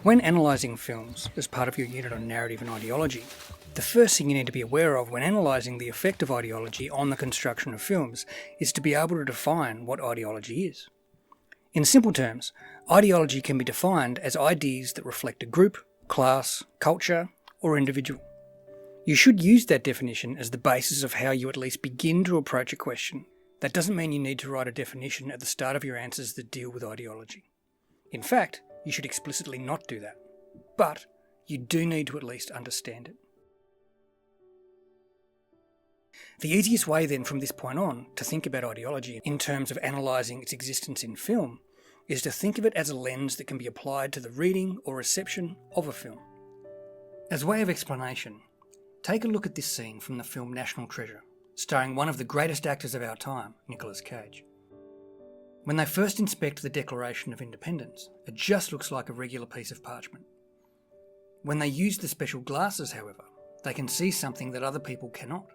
When analysing films as part of your unit on narrative and ideology, the first thing you need to be aware of when analysing the effect of ideology on the construction of films is to be able to define what ideology is. In simple terms, ideology can be defined as ideas that reflect a group, class, culture, or individual. You should use that definition as the basis of how you at least begin to approach a question. That doesn't mean you need to write a definition at the start of your answers that deal with ideology. In fact, you should explicitly not do that. But you do need to at least understand it. The easiest way then from this point on to think about ideology in terms of analysing its existence in film is to think of it as a lens that can be applied to the reading or reception of a film. As a way of explanation, take a look at this scene from the film National Treasure, starring one of the greatest actors of our time, Nicolas Cage. When they first inspect the Declaration of Independence, it just looks like a regular piece of parchment. When they use the special glasses, however, they can see something that other people cannot.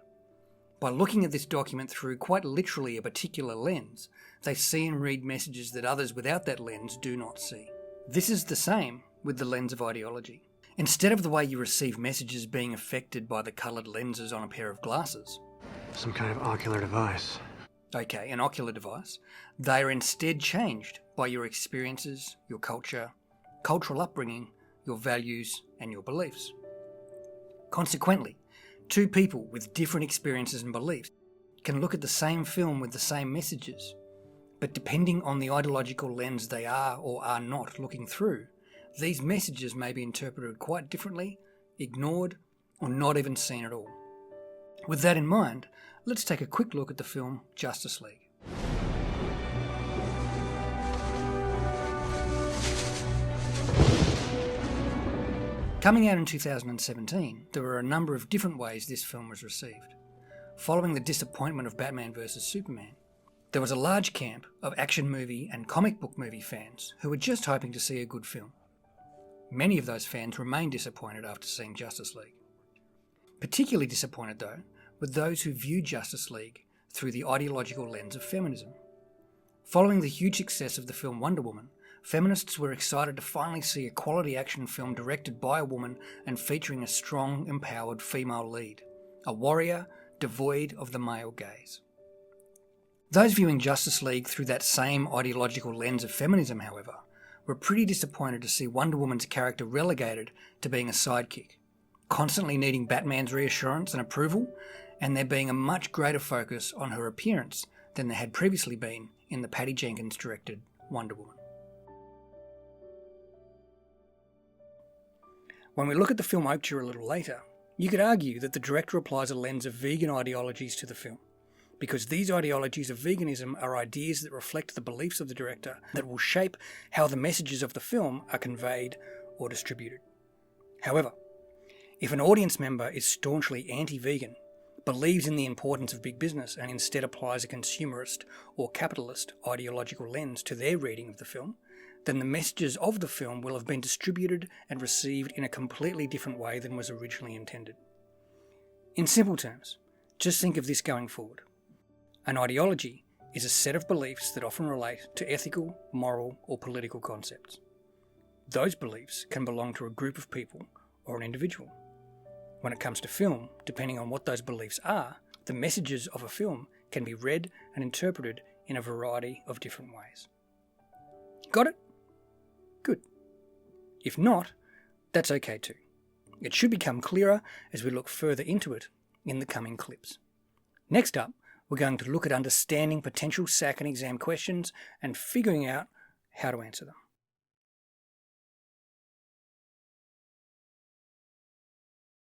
By looking at this document through quite literally a particular lens, they see and read messages that others without that lens do not see. This is the same with the lens of ideology. Instead of the way you receive messages being affected by the coloured lenses on a pair of glasses, some kind of ocular device. Okay, an ocular device. They are instead changed by your experiences, your culture, cultural upbringing, your values, and your beliefs. Consequently, two people with different experiences and beliefs can look at the same film with the same messages, but depending on the ideological lens they are or are not looking through, these messages may be interpreted quite differently, ignored, or not even seen at all. With that in mind, let's take a quick look at the film Justice League. Coming out in 2017, there were a number of different ways this film was received. Following the disappointment of Batman vs Superman, there was a large camp of action movie and comic book movie fans who were just hoping to see a good film. Many of those fans remained disappointed after seeing Justice League. Particularly disappointed, though, with those who viewed Justice League through the ideological lens of feminism. Following the huge success of the film Wonder Woman, feminists were excited to finally see a quality action film directed by a woman and featuring a strong, empowered female lead, a warrior devoid of the male gaze. Those viewing Justice League through that same ideological lens of feminism, however, were pretty disappointed to see Wonder Woman's character relegated to being a sidekick, constantly needing Batman's reassurance and approval, and there being a much greater focus on her appearance than there had previously been in the Patty Jenkins-directed Wonder Woman. When we look at the film Okja a little later, you could argue that the director applies a lens of vegan ideologies to the film, because these ideologies of veganism are ideas that reflect the beliefs of the director that will shape how the messages of the film are conveyed or distributed. However, if an audience member is staunchly anti-vegan, believes in the importance of big business and instead applies a consumerist or capitalist ideological lens to their reading of the film, then the messages of the film will have been distributed and received in a completely different way than was originally intended. In simple terms, just think of this going forward. An ideology is a set of beliefs that often relate to ethical, moral, or political concepts. Those beliefs can belong to a group of people or an individual. When it comes to film, depending on what those beliefs are, the messages of a film can be read and interpreted in a variety of different ways. Got it? Good. If not, that's okay too. It should become clearer as we look further into it in the coming clips. Next up, we're going to look at understanding potential SAC and exam questions and figuring out how to answer them.